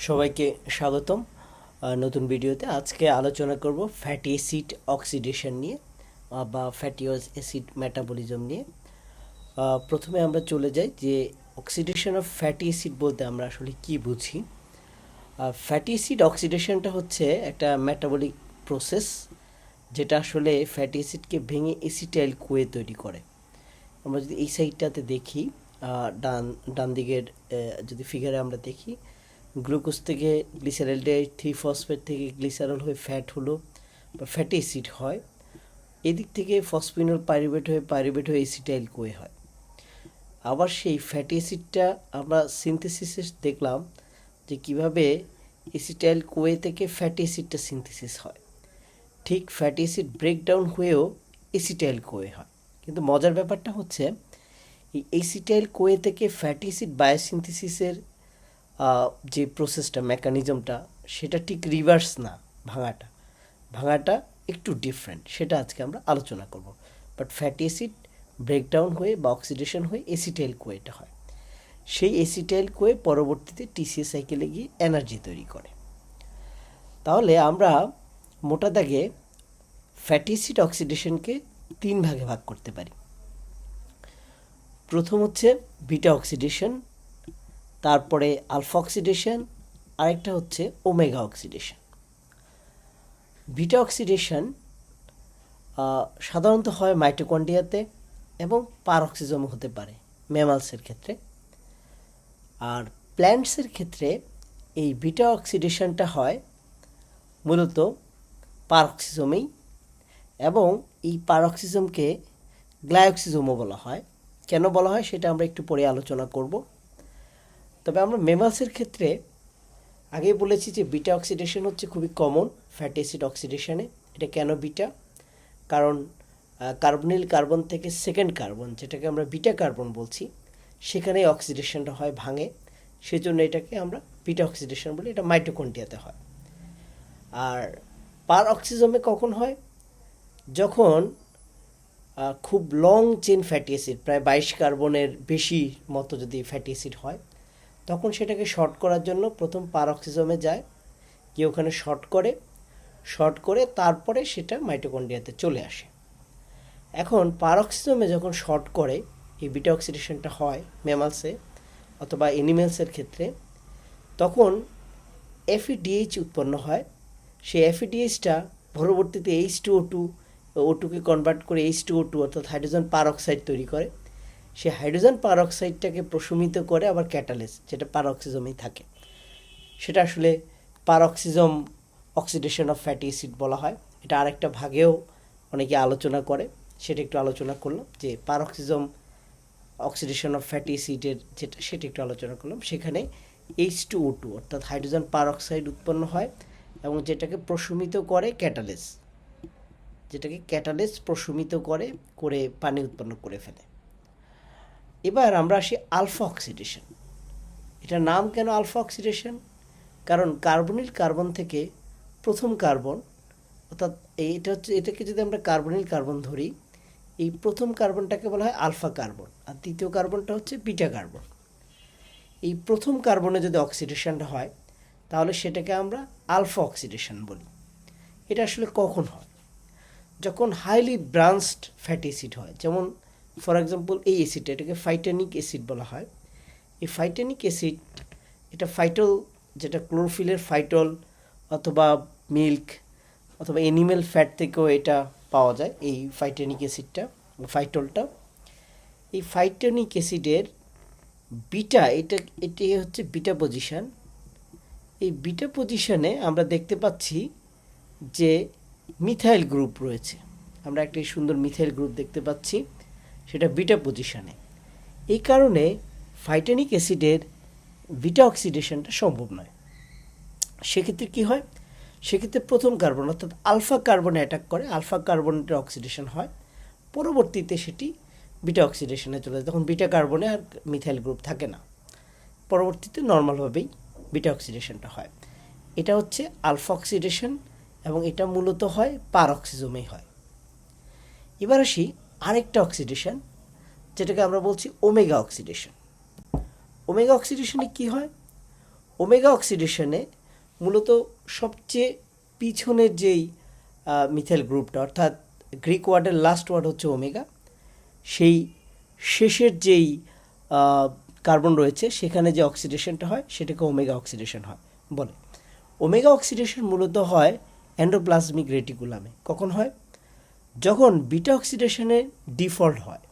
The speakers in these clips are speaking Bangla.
সবাইকে স্বাগতম নতুন ভিডিওতে। আজকে আলোচনা করব ফ্যাটি অ্যাসিড অক্সিডেশন নিয়ে বা ফ্যাটি অ্যাসিড মেটাবলিজম নিয়ে। প্রথমে আমরা চলে যাই যে অক্সিডেশন অফ ফ্যাটি অ্যাসিড বলতে আমরা আসলে কি বুঝি। ফ্যাটি অ্যাসিড অক্সিডেশনটা হচ্ছে একটা মেটাবলিক প্রসেস যেটা আসলে ফ্যাটি অ্যাসিডকে ভেঙে এসিটাইল কোয়ে তৈরি করে। আমরা যদি এই সাইডটাতে দেখি, ডান ডান দিকের যদি ফিগারে আমরা দেখি, গ্লুকোজ থেকে গ্লিসারলডেহাইড 3-ফসফেট থেকে গ্লিসারল হয়ে ফ্যাট হলো বা ফ্যাটি অ্যাসিড হয়। এদিক থেকে ফসফিনল পাইরুভেট হয়ে এসিটাইল কোয়ে হয়। আবার সেই ফ্যাটি অ্যাসিডটা আমরা সিনথেসিসে দেখলাম যে কিভাবে এসিটাইল কোয়ে থেকে ফ্যাটি অ্যাসিডটা সিনথেসিস হয়। ঠিক ফ্যাটি অ্যাসিড ব্রেকডাউন হয়েও এসিটাইল কোয়ে হয়। কিন্তু মজার ব্যাপারটা হচ্ছে এই এসিটাইল কোয়ে থেকে ফ্যাটি অ্যাসিড বায়োসিনথেসিসের যে প্রসেসটা, মেকানিজমটা, সেটা ঠিক রিভার্স না। ভাঙাটা একটু ডিফারেন্ট, সেটা আজকে আমরা আলোচনা করব। বাট ফ্যাটি অ্যাসিড ব্রেকডাউন হয়ে বা অক্সিডেশন হয়ে এসিটাইল কোয়েটা হয়। সেই এসিটাইল কোয়ে পরবর্তীতে টিসিএ সাইকেলে গিয়ে এনার্জি তৈরি করে। তাহলে আমরা মোটা দাগে ফ্যাটি অ্যাসিড অক্সিডেশনকে 3 ভাগে ভাগ করতে পারি। প্রথম হচ্ছে বিটা অক্সিডেশন, তারপরে আলফা অক্সিডেশন, আরেকটা হচ্ছে ওমেগা অক্সিডেশন। বিটা অক্সিডেশন সাধারণত হয় মাইটোকন্ড্রিয়াতে এবং পারঅক্সিজমও হতে পারে ম্যামালসের ক্ষেত্রে। আর প্ল্যান্টসের ক্ষেত্রে এই বিটা অক্সিডেশনটা হয় মূলত পারঅক্সিজমেই, এবং এই পারঅক্সিজমকে গ্লাইঅক্সিজমও বলা হয়। কেন বলা হয় সেটা আমরা একটু পরে আলোচনা করব। তবে আমরা ম্যামালসের ক্ষেত্রে আগেই বলেছি যে বিটা অক্সিডেশন হচ্ছে খুবই কমন ফ্যাটি অ্যাসিড অক্সিডেশনে। এটা কেন বিটা? কারণ কার্বনিল কার্বন থেকে সেকেন্ড কার্বন, যেটাকে আমরা বিটা কার্বন বলছি, সেখানেই অক্সিডেশনটা হয়, ভাঙে। সেজন্য এটাকে আমরা বিটা অক্সিডেশন বলি। এটা মাইটোকন্ড্রিয়াতে হয়। আর পার অক্সিজমে কখন হয়? যখন খুব লং চেন ফ্যাটি অ্যাসিড, প্রায় 22 কার্বনের বেশি মতো যদি ফ্যাটি অ্যাসিড হয়, তখন সেটাকে শর্ট করার জন্য প্রথম পারঅক্সিজমে যায়, গিয়ে ওখানে শর্ট করে তারপরে সেটা মাইটোকন্ড্রিয়াতে চলে আসে। এখন পারঅক্সিজমে যখন শর্ট করে এই বিটা অক্সিডেশনটা হয় ম্যামালসে অথবা অ্যানিমেলসের ক্ষেত্রে, তখন এফইডিএইচ উৎপন্ন হয়। সেই এফইডিএইচটা পরবর্তীতে H2O2কে কনভার্ট করে H2O2 অর্থাৎ হাইড্রোজেন পারঅক্সাইড তৈরি করে। সেই হাইড্রোজেন পারঅক্সাইডটাকে প্রশমিত করে আবার ক্যাটালিস্ট, যেটা পারঅক্সিজমেই থাকে, সেটা আসলে পারঅক্সিজম অক্সিডেশন অফ ফ্যাটি অ্যাসিড বলা হয়। এটা আরেকটা ভাগেও অনেকে আলোচনা করে, সেটা একটু আলোচনা করলাম। যে পারঅক্সিজম অক্সিডেশন অফ ফ্যাটি অ্যাসিডের সেটা একটু আলোচনা করলাম। সেখানে H2O2 অর্থাৎ হাইড্রোজেন পারঅক্সাইড উৎপন্ন হয় এবং যেটাকে প্রশমিত করে ক্যাটালিস্ট প্রশমিত করে পানি উৎপন্ন করে ফেলে। এবার আমরা আসি আলফা অক্সিডেশন। এটার নাম কেন আলফা অক্সিডেশন? কারণ কার্বনিল কার্বন থেকে প্রথম কার্বন, অর্থাৎ এটাকে যদি আমরা কার্বনিল কার্বন ধরি, এই প্রথম কার্বনটাকে বলা হয় আলফা কার্বন, আর দ্বিতীয় কার্বনটা হচ্ছে বিটা কার্বন। এই প্রথম কার্বনে যদি অক্সিডেশনটা হয়, তাহলে সেটাকে আমরা আলফা অক্সিডেশন বলি। এটা আসলে কখন হয়? যখন হাইলি ব্রাঞ্চড ফ্যাটি অ্যাসিড হয়। যেমন ফর এক্সাম্পল এই অ্যাসিডটা, এটাকে ফাইটানিক অ্যাসিড বলা হয়। এই ফাইটানিক অ্যাসিড, এটা ফাইটল, যেটা ক্লোরোফিলের ফাইটল অথবা মিল্ক অথবা অ্যানিমেল ফ্যাট থেকেও এটা পাওয়া যায়, এই ফাইটানিক অ্যাসিডটা, ফাইটলটা। এই ফাইটানিক অ্যাসিডের বিটা, এটি হচ্ছে বিটা পজিশন। এই বিটা পজিশনে আমরা দেখতে পাচ্ছি যে মিথাইল গ্রুপ রয়েছে। আমরা একটা সুন্দর মিথাইল গ্রুপ দেখতে পাচ্ছি, সেটা বিটা পজিশনে। এই কারণে ফাইটানিক অ্যাসিডের বিটা অক্সিডেশনটা সম্ভব নয়। সেক্ষেত্রে কী হয়? সেক্ষেত্রে প্রথম কার্বন অর্থাৎ আলফা কার্বনে অ্যাটাক করে, আলফা কার্বনের অক্সিডেশন হয়, পরবর্তীতে সেটি বিটা অক্সিডেশনে চলে যায়। তখন বিটা কার্বনে আর মিথাইল গ্রুপ থাকে না, পরবর্তীতে নর্মালভাবেই বিটা অক্সিডেশনটা হয়। এটা হচ্ছে আলফা অক্সিডেশন, এবং এটা মূলত হয় পারঅক্সিজমেই হয়। এবার আসি আরেকটা অক্সিডেশন, যেটাকে আমরা বলছি ওমেগা অক্সিডেশন। ওমেগা অক্সিডেশনে কি হয়? ওমেগা অক্সিডেশনে মূলত সবচেয়ে পিছনের যেই মিথাইল গ্রুপটা, অর্থাৎ গ্রিক ওয়ার্ডের লাস্ট ওয়ার্ড হচ্ছে ওমেগা, সেই শেষের যেই কার্বন রয়েছে সেখানে যে অক্সিডেশনটা হয় সেটাকে ওমেগা অক্সিডেশন হয় বলে। ওমেগা অক্সিডেশন মূলত হয় এন্ডোপ্লাজমিক রেটিকুলামে। কখন হয়? যখন বিটা অক্সিডেশনে ডিফল্ট হয়।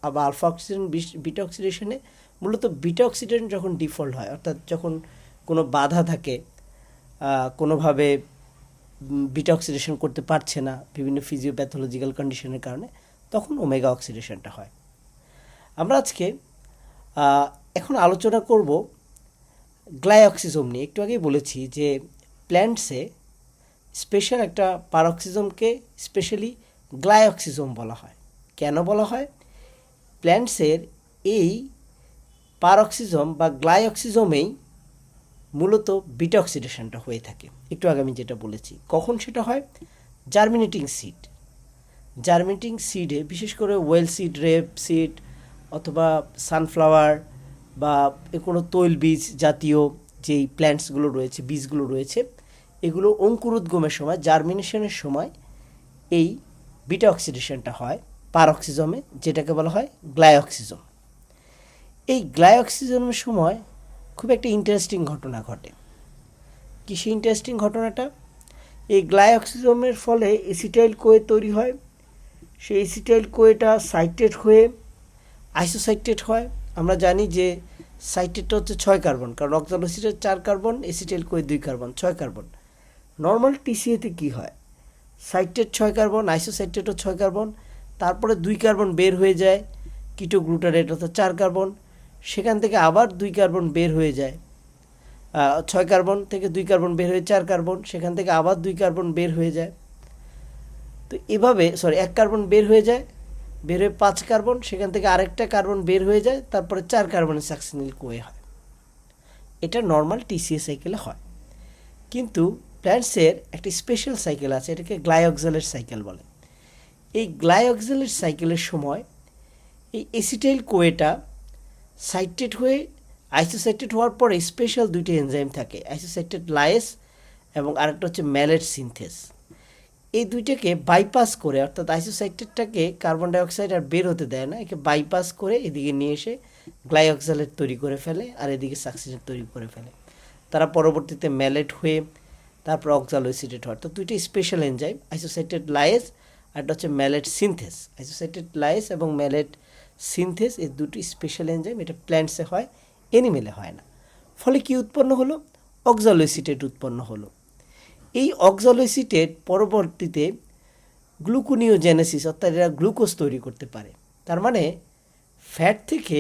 আবার আলফা অক্সিডেশন বিটা অক্সিডেশনে মূলত বিটা অক্সিডেশন যখন ডিফল্ট হয়, অর্থাৎ যখন কোনো বাধা থাকে, কোনোভাবে বিটা অক্সিডেশন করতে পারছে না বিভিন্ন ফিজিওপ্যাথোলজিক্যাল কন্ডিশনের কারণে, তখন ওমেগা অক্সিডেশনটা হয়। আমরা আজকে এখন আলোচনা করব গ্লাইঅক্সিজম নিয়ে। একটু আগেই বলেছি যে প্ল্যান্টসে স্পেশাল একটা পারক্সিজমকে স্পেশালি গ্লাইঅক্সিজম বলা হয়। কেন বলা হয়? প্ল্যান্টসের এই পারক্সিজম বা গ্লাইঅক্সিজমেই মূলত বিটা অক্সিডেশনটা হয়ে থাকে। একটু আগে আমি যেটা বলেছি, কখন সেটা হয়? জার্মিনেটিং সিডে, বিশেষ করে ওয়েল সিড, রেপ সিড অথবা সানফ্লাওয়ার বা কোনো তৈলবীজ জাতীয় যেই প্ল্যান্টসগুলো রয়েছে, বীজগুলো রয়েছে, এগুলো অঙ্কুরোদ্গমের সময়, জার্মিনেশনের সময় এই বিটা অক্সিডেশনটা হয় পারক্সিজমে, যেটাকে বলা হয় গ্লাইঅক্সিজম। এই গ্লাইঅক্সিজমের সময় খুব একটা ইন্টারেস্টিং ঘটনা ঘটে। কি সেই ইন্টারেস্টিং ঘটনাটা? এই গ্লাইঅক্সিজমের ফলে এসিটাইল কোয়ে তৈরি হয়। সেই এসিটাইল কোয়েটা সাইট্রেট হয়ে আইসোসাইট্রেট হয়। আমরা জানি যে সাইট্রেটটা হচ্ছে 6 কার্বন, কারণ অক্সালোসিটের 4 carbon, acetyl Koi 2 carbon, 6 carbon. Normal টিসিএতে কি হয়? সাইট্রেট 6 কার্বন, আইসোসাইট্রেটও 6 কার্বন, তারপরে 2 কার্বন বের হয়ে যায় কিটোগ্লুটারেট অর্থাৎ 4 কার্বন, সেখান থেকে আবার 2 কার্বন বের হয়ে যায়, 6 কার্বন থেকে 2 কার্বন বের হয়ে 4 কার্বন, সেখান থেকে আবার 2 কার্বন বের হয়ে যায়। তো এভাবে 1 কার্বন বের হয়ে যায়, বের হয়ে 5 কার্বন, সেখান থেকে আরেকটা কার্বন বের হয়ে যায়, তারপরে 4 কার্বনের সাকসিনিল কোয়ে হয়। এটা নর্মাল টিসিএ সাইকেলে হয়। কিন্তু প্ল্যান্টসের একটা স্পেশাল সাইকেল আছে, এটাকে গ্লাইঅক্সালেট সাইকেল বলে। এই গ্লাইঅক্সালেট সাইকেলের সময় এই এসিটাইল কোয়েটা সাইট্রেট হয়ে আইসোসাইট্রেট হওয়ার পরে স্পেশাল 2টি এনজাইম থাকে, আইসোসাইট্রেট লায়েস এবং আরেকটা হচ্ছে ম্যালেট সিনথেস। এই দুইটাকে বাইপাস করে, অর্থাৎ আইসোসাইট্রেটটাকে কার্বন ডাইঅক্সাইড আর বের হতে দেয় না, একে বাইপাস করে এদিকে নিয়ে এসে গ্লাইঅক্সালেট তৈরি করে ফেলে আর এদিকে সাকসিনেট তৈরি করে ফেলে। তারা পরবর্তীতে ম্যালেট হয়ে তারপর অক্সালোএসিটেট হয়। তো 2টি স্পেশাল এনজাইম, আইসোসাইট্রেট লায়েস আর একটা হচ্ছে ম্যালেট সিনথেস। আইসোসাইট্রেট লায়েস এবং ম্যালেট সিনথেস, এই 2টি স্পেশাল এনজাইম। এটা প্ল্যান্টসে হয়, এনিমেলে হয় না। ফলে কি উৎপন্ন হলো? অক্সালোএসিটেট উৎপন্ন হলো। এই অক্সালোএসিটেট পরবর্তীতে গ্লুকোনিওজেনেসিস, অর্থাৎ এরা গ্লুকোজ তৈরি করতে পারে। তার মানে ফ্যাট থেকে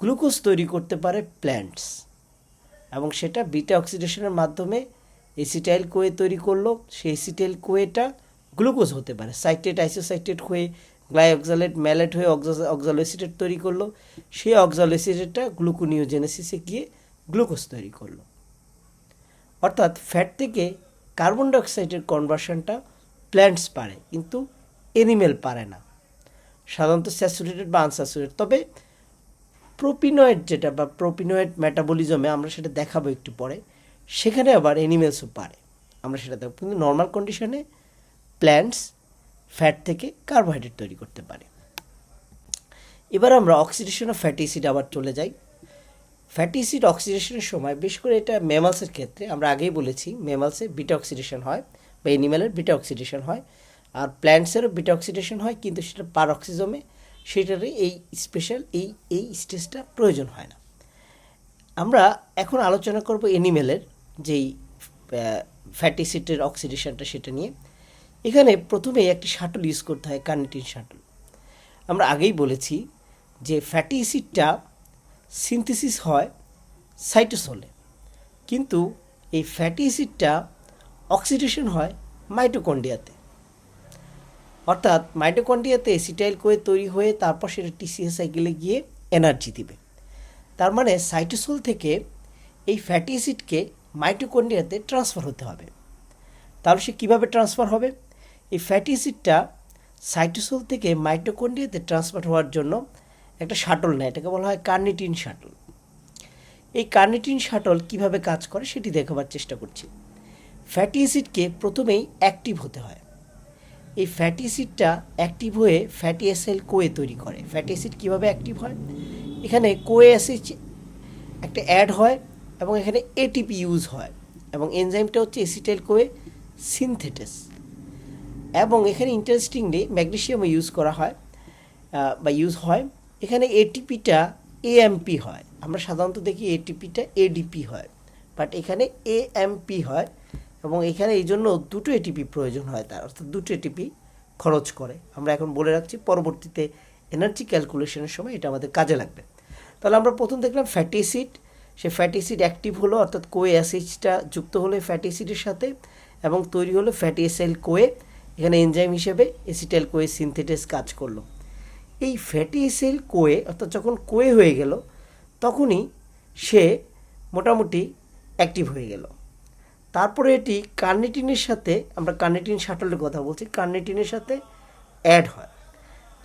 গ্লুকোজ তৈরি করতে পারে প্ল্যান্টস, এবং সেটা বিটা অক্সিডেশনের মাধ্যমে এসিটাইল কোয়ে তৈরি করলো। সেই এসিটাইল কোয়েটা গ্লুকোজ হতে পারে, সাইট্রেট আইসোসাইট্রেট হয়ে গ্লাইঅক্সালেট ম্যালেট হয়ে অক্সালোএসিটেট তৈরি করলো। সেই অক্সালোএসিটেটটা গ্লুকোনিওজেনেসিসে গিয়ে গ্লুকোজ তৈরি করলো। অর্থাৎ ফ্যাট থেকে কার্বন ডাইঅক্সাইডের কনভার্সনটা প্ল্যান্টস পারে, কিন্তু এনিমেল পারে না, সাধারণত স্যাচুরেটেড বা আনস্যাচুরেটেড। তবে প্রোপিনয়েড যেটা বা প্রোপিনয়েড মেটাবলিজমে, আমরা সেটা দেখাবো একটু পরে, সেখানে আবার অ্যানিমেলসও পারে, আমরা সেটা দেখব। কিন্তু নর্মাল কন্ডিশনে প্ল্যান্টস ফ্যাট থেকে কার্বোহাইড্রেট তৈরি করতে পারে। এবার আমরা অক্সিডেশন অফ ফ্যাটি অ্যাসিড আবার চলে যাই। ফ্যাটি অ্যাসিড অক্সিডেশনের সময়, বিশেষ করে এটা ম্যামালসের ক্ষেত্রে, আমরা আগেই বলেছি ম্যামালসে বিটা অক্সিডেশন হয় বা অ্যানিমেলের বিটা অক্সিডেশন হয়, আর প্ল্যান্টসেরও বিটা অক্সিডেশন হয়, কিন্তু সেটা পারঅক্সিজমে, সেটারই এই স্পেশাল এই স্টেজটা প্রয়োজন হয় না। আমরা এখন আলোচনা করব অ্যানিমেলের যেই ফ্যাটি অ্যাসিডের অক্সিডেশনটা, সেটা নিয়ে। এখানে প্রথমেই একটি শাটল ইউজ করতে হয়, কার্নিটিন শাটল। আমরা আগেই বলেছি যে ফ্যাটি অ্যাসিডটা সিনথেসিস হয় সাইটোসোলে, কিন্তু এই ফ্যাটি অ্যাসিডটা অক্সিডেশন হয় মাইটোকন্ড্রিয়াতে। অর্থাৎ মাইটোকন্ড্রিয়াতে এসিটাইল কোয়ে তৈরি হয়ে তারপর সেটা টিসিএ সাইকেলে গিয়ে এনার্জি দিবে। তার মানে সাইটোসোল থেকে এই ফ্যাটি অ্যাসিডকে মাইটোকন্ড্রিয়াতে ট্রান্সফার হতে হবে। তাহলে সে কীভাবে ট্রান্সফার হবে? এই ফ্যাটি অ্যাসিডটা সাইটোসোল থেকে মাইটোকন্ড্রিয়াতে ট্রান্সফার হওয়ার জন্য একটা শাটল নেয়, এটাকে বলা হয় কার্নিটিন শাটল। এই কার্নিটিন শাটল কিভাবে কাজ করে সেটি দেখাবার চেষ্টা করছি। ফ্যাটি অ্যাসিডকে প্রথমেই অ্যাক্টিভ হতে হয়। এই ফ্যাটি অ্যাসিডটা অ্যাক্টিভ হয়ে ফ্যাটি অ্যাসিড কোয়ে তৈরি করে। ফ্যাটি অ্যাসিড কীভাবে অ্যাক্টিভ হয়? এখানে কোয়ে অ্যাসিড একটা অ্যাড হয় এবং এখানে এটিপি ইউজ হয় এবং এনজাইমটা হচ্ছে এসিটাইল কোয়ে সিনথেটেস। এবং এখানে ইন্টারেস্টিংলি ম্যাগনেসিয়ামও ইউজ করা হয় বা ইউজ হয়। এখানে এটিপিটা এএমপি হয়। আমরা সাধারণত দেখি এটিপিটা এডিপি হয়, বাট এখানে এএমপি হয় এবং এখানে এই জন্য দুটো এটিপি প্রয়োজন হয় তার, অর্থাৎ দুটো এটিপি খরচ করে। আমরা এখন বলে রাখছি, পরবর্তীতে এনার্জি ক্যালকুলেশনের সময় এটা আমাদের কাজে লাগবে। তাহলে আমরা প্রথম দেখলাম ফ্যাটি অ্যাসিড, সে ফ্যাটি অ্যাসিড অ্যাক্টিভ হলো, অর্থাৎ কোয়ে অ্যাসিডটা যুক্ত হলো ফ্যাটি অ্যাসিডের সাথে এবং তৈরি হলো ফ্যাটি অ্যাসিড কোয়ে। এখানে এনজাইম হিসেবে এসিটাইল কোয়ে সিনথেটেস কাজ করলো। এই ফ্যাটি অ্যাসিড কোয়ে অর্থাৎ যখন কোয়ে হয়ে গেল তখনই সে মোটামুটি অ্যাক্টিভ হয়ে গেল। তারপরে এটি কার্নিটিনের সাথে, আমরা কার্নিটিন শাটলের কথা বলছি, কার্নিটিনের সাথে অ্যাড হয়।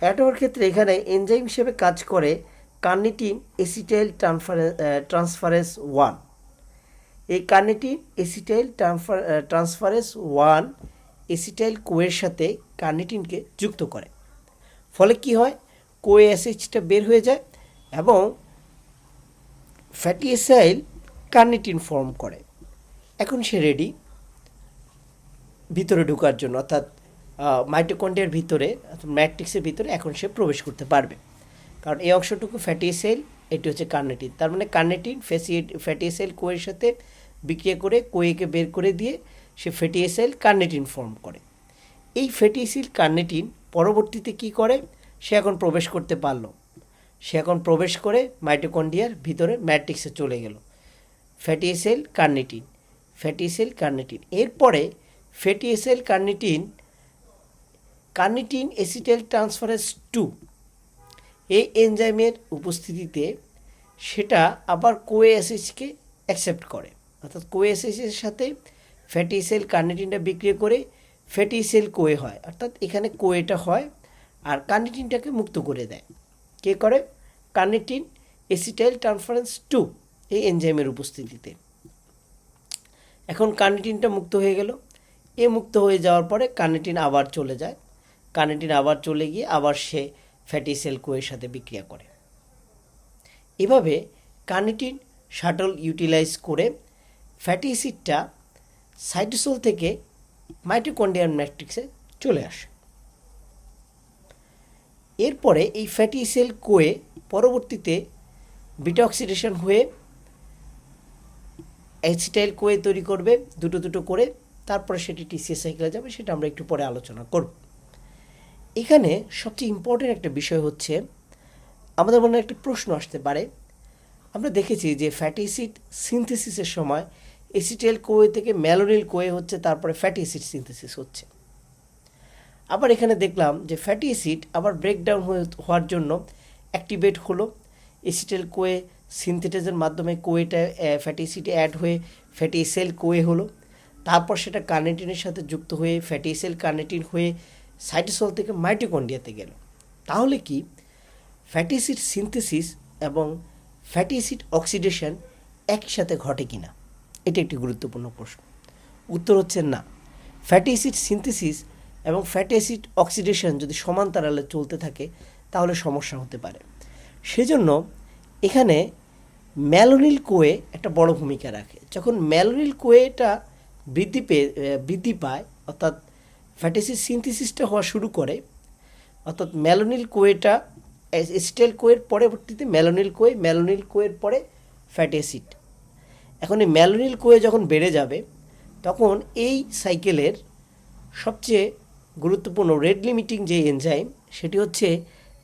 অ্যাড হওয়ার ক্ষেত্রে এখানে এনজাইম হিসেবে কাজ করে কার্নিটিন এসিটাইল ট্রান্সফারেস 1। এই কার্নিটিন এসিটাইল ট্রান্সফারেস 1 এসিটাইল কোয়ের সাথে কার্নিটিনকে যুক্ত করে। ফলে কি হয়? কোয়ে অ্যাসিডটা বের হয়ে যায় এবং ফ্যাটি অ্যাসিড কার্নিটিন ফর্ম করে। এখন সে রেডি ভিতরে ঢোকার জন্য, অর্থাৎ মাইটোকন্ড্রিয়ার ভিতরে, অর্থাৎ ম্যাট্রিক্সের ভিতরে এখন সে প্রবেশ করতে পারবে। কারণ এই অংশটুকু ফ্যাটি অ্যাসিড, এটি হচ্ছে কার্নিটিন। তার মানে কার্নিটিন ফ্যাটি অ্যাসিড কোয়ের সাথে বিক্রিয়া করে কোয়েকে বের করে দিয়ে সে ফ্যাটি অ্যাসিড কার্নিটিন ফর্ম করে। এই ফ্যাটি অ্যাসিড কার্নিটিন পরবর্তীতে কি করে? সে এখন প্রবেশ করতে পারলো। সে এখন প্রবেশ করে মাইটোকন্ড্রিয়ার ভিতরে ম্যাট্রিক্সে চলে গেল। Fatty acid carnitine, fatty acid carnitine. এরপরে fatty acid carnitine acetyl transferase 2 এই এনজাইমের উপস্থিতিতে সেটা আবার কোয়ে অ্যাসিডকে অ্যাকসেপ্ট করে, অর্থাৎ কোয়ে অ্যাসিডের সাথে ফ্যাটি অ্যাসিড কার্নিটিনটা বিক্রিয়া করে ফ্যাটি অ্যাসিড কোয়ে হয়, অর্থাৎ এখানে কোয়েটা হয় আর কার্নিটিনটাকে মুক্ত করে দেয়। কে করে? কার্নিটিন এসিটাইল ট্রান্সফারেন্স 2 এই এনজাইমের উপস্থিতিতে। এখন কার্নিটিনটা মুক্ত হয়ে গেল। এ মুক্ত হয়ে যাওয়ার পরে কার্নিটিন আবার চলে যায়। কার্নিটিন আবার চলে গিয়ে আবার সে ফ্যাটি অ্যাসিড কোয়ের সাথে বিক্রিয়া করে। এভাবে কার্নিটিন শাটল ইউটিলাইজ করে ফ্যাটি অ্যাসিডটা সাইটোসোল থেকে মাইটোকন্ড্রিয়াল ম্যাট্রিক্সে চলে আসে। এরপরে এই ফ্যাটি অ্যাসিড কোয়ে পরবর্তীতে বিটা অক্সিডেশন হয়ে অ্যাসিটাইল কোয়ে তৈরি করবে দুটো দুটো করে, তারপরে সেটি টিসিএস সাইকেলে যাবে, সেটা আমরা একটু পরে আলোচনা করব। এখানে সবচেয়ে ইম্পর্টেন্ট একটা বিষয় হচ্ছে, আমাদের মনে একটা প্রশ্ন আসতে পারে। আমরা দেখেছি যে ফ্যাটি অ্যাসিড সিনথেসিসের সময় এসিটাইল কোয়ে থেকে ম্যালোনিল কোয়ে হচ্ছে, তারপরে ফ্যাটি অ্যাসিড সিনথেসিস হচ্ছে। আবার এখানে দেখলাম যে ফ্যাটি অ্যাসিড আবার ব্রেকডাউন হওয়ার জন্য অ্যাক্টিভেট হলো, এসিটাইল কোয়ে সিনথেটেসের মাধ্যমে কোয়েটা ফ্যাটি অ্যাসিডে অ্যাড হয়ে ফ্যাটি অ্যাসিড কোয়ে হলো, তারপর সেটা কার্নিটিনের সাথে যুক্ত হয়ে ফ্যাটি অ্যাসিড কার্নিটিন হয়ে সাইটোসোল থেকে মাইটোকন্ড্রিয়াতে গেল। তাহলে কি ফ্যাটি অ্যাসিড সিনথেসিস এবং ফ্যাটি অ্যাসিড অক্সিডেশন একই সাথে ঘটে কি না? এটা একটি গুরুত্বপূর্ণ প্রশ্ন। উত্তর হচ্ছে না। ফ্যাটি অ্যাসিড সিনথেসিস এবং ফ্যাটি অ্যাসিড অক্সিডেশন যদি সমান্তরালে চলতে থাকে তাহলে সমস্যা হতে পারে। সেজন্য এখানে ম্যালোনিল কোয়ে একটা বড় ভূমিকা রাখে। যখন ম্যালোনিল কোয়েটা বৃদ্ধি পায়, অর্থাৎ ফ্যাটি অ্যাসিড সিনথেসিসটা হওয়া শুরু করে, অর্থাৎ ম্যালোনিল কোয়েটা এসিটাইল কোয়ের পরবর্তীতে ম্যালোনিল কোয়ের পরে ফ্যাটি অ্যাসিড। এখন এই ম্যালোনিল কোয়ে যখন বেড়ে যাবে তখন এই সাইকেলের সবচেয়ে গুরুত্বপূর্ণ রেট লিমিটিং যে এনজাইম সেটি হচ্ছে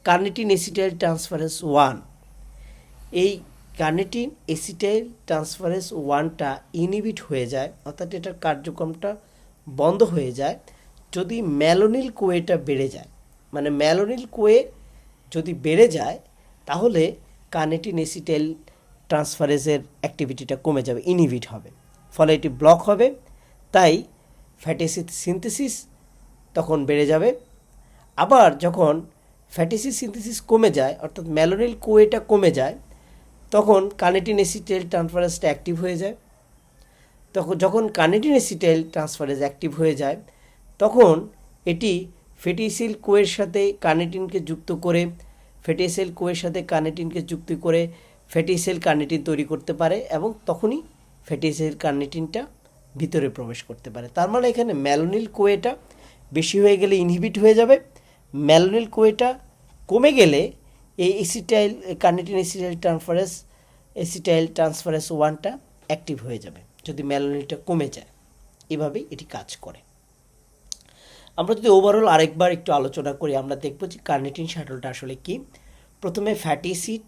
কার্নিটিন এসিটাইল ট্রান্সফারেস 1। এই কার্নিটিন এসিটাইল ট্রান্সফারেস 1টা ইনহিবিট হয়ে যায়, অর্থাৎ এটার কার্যক্রমটা বন্ধ হয়ে যায় যদি ম্যালোনিল কোয়েটা বেড়ে যায়। মানে ম্যালোনিল কোয়ে যদি বেড়ে যায় তাহলে কার্নিটিন এসিটাইল ট্রান্সফারেসের অ্যাক্টিভিটিটা কমে যাবে, ইনহিবিট হবে, ফলে এটি ব্লক হবে। তাই ফ্যাটি অ্যাসিড সিনথেসিস তখন বেড়ে যাবে। আবার যখন ফ্যাটি অ্যাসিড সিনথেসিস কমে যায়, অর্থাৎ ম্যালোনিল কোয়েটা কমে যায়, তখন কার্নিটিন অ্যাসিটাইল ট্রান্সফারেজটা অ্যাক্টিভ হয়ে যায়। যখন কার্নিটিন অ্যাসিটাইল ট্রান্সফারেজ অ্যাক্টিভ হয়ে যায় তখন এটি ফ্যাটি অ্যাসিড কোয়ের সাথে কার্নিটিনকে যুক্ত করে ফ্যাটি অ্যাসিড কোয়ের সাথে কার্নিটিনকে যুক্ত করে ফ্যাটি অ্যাসিড কার্নিটিন তৈরি করতে পারে এবং তখনই ফ্যাটি অ্যাসিড কার্নিটিনটা ভিতরে প্রবেশ করতে পারে। তার মানে এখানে ম্যালোনিল কোয়েটা বেশি হয়ে গেলে ইনহিবিট হয়ে যাবে, ম্যালোনিল কোয়েটা কমে গেলে এই অ্যাসিটাইল কার্নিটিন অ্যাসিটাইল ট্রান্সফারেজ 1টা অ্যাক্টিভ হয়ে যাবে যদি ম্যালোনিলটা কমে যায়। এভাবেই এটি কাজ করে। আমরা যদি ওভারঅল আরেকবার একটু আলোচনা করি, আমরা দেখব যে কার্নিটিন শাটলটা আসলে কি। প্রথমে ফ্যাটি অ্যাসিড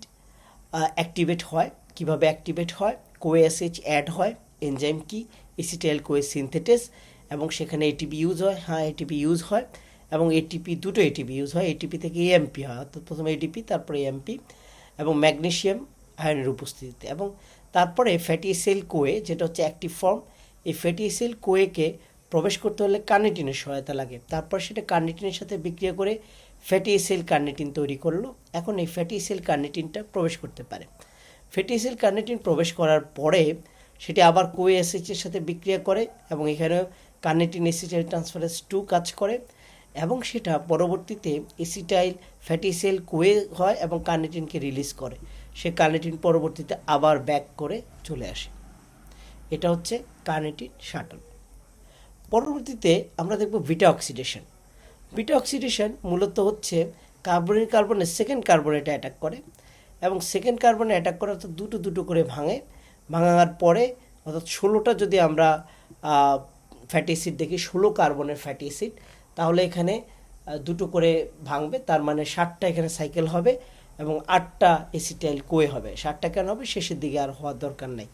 অ্যাক্টিভেট হয়। কিভাবে অ্যাক্টিভেট হয়? কোএসএইচ অ্যাড হয়। এনজাইম কি? এসিটাইল কোয়ে সিনথেটেস, এবং সেখানে এটিপি ইউজ হয়। হ্যাঁ, এটিপি ইউজ হয় এবং দুটো এটিপি ইউজ হয়। এটিপি থেকে এএমপি হয়, অর্থাৎ প্রথমে এটিপি তারপরে এএমপি, এবং ম্যাগনেসিয়াম আয়নের উপস্থিতিতে। এবং তারপরে ফ্যাটি অ্যাসিড কোয়ে, যেটা হচ্ছে অ্যাক্টিভ ফর্ম, এই ফ্যাটি অ্যাসিড কোয়েকে প্রবেশ করতে হলে কার্নিটিনের সহায়তা লাগে। তারপর সেটা কার্নিটিনের সাথে বিক্রিয়া করে ফ্যাটি অ্যাসিড কার্নিটিন তৈরি করলো। এখন এই ফ্যাটি অ্যাসিড কার্নিটিনটা প্রবেশ করতে পারে। ফ্যাটি অ্যাসিড কার্নিটিন প্রবেশ করার পরে সেটি আবার কোএসএইচের সাথে বিক্রিয়া করে এবং এখানেও কার্নিটিন অ্যাসিটাইল ট্রান্সফারেজ 2 কাজ করে এবং সেটা পরবর্তীতে অ্যাসিটাইল ফ্যাটি অ্যাসিড কোয়ে হয় এবং কার্নিটিনকে রিলিজ করে। সে কার্নিটিন পরবর্তীতে আবার ব্যাক করে চলে আসে। এটা হচ্ছে কার্নিটিন শাটল। পরবর্তীতে আমরা দেখব বিটা অক্সিডেশন। বিটা অক্সিডেশন মূলত হচ্ছে কার্বনের সেকেন্ড কার্বনে এটা অ্যাটাক করে এবং সেকেন্ড কার্বনে অ্যাটাক করে অর্থাৎ দুটো করে ভাঙার পরে, অর্থাৎ 16টা যদি আমরা ফ্যাটি অ্যাসিড দেখি, 16 কার্বনের ফ্যাটি অ্যাসিড, তাহলে এখানে দুটো করে ভাঙবে, তার মানে 60টা এখানে সাইকেল হবে এবং 8টা অ্যাসিটাইল কোয়ে হবে। 60টা কেন হবে? শেষের দিকে আর হওয়ার দরকার নেই।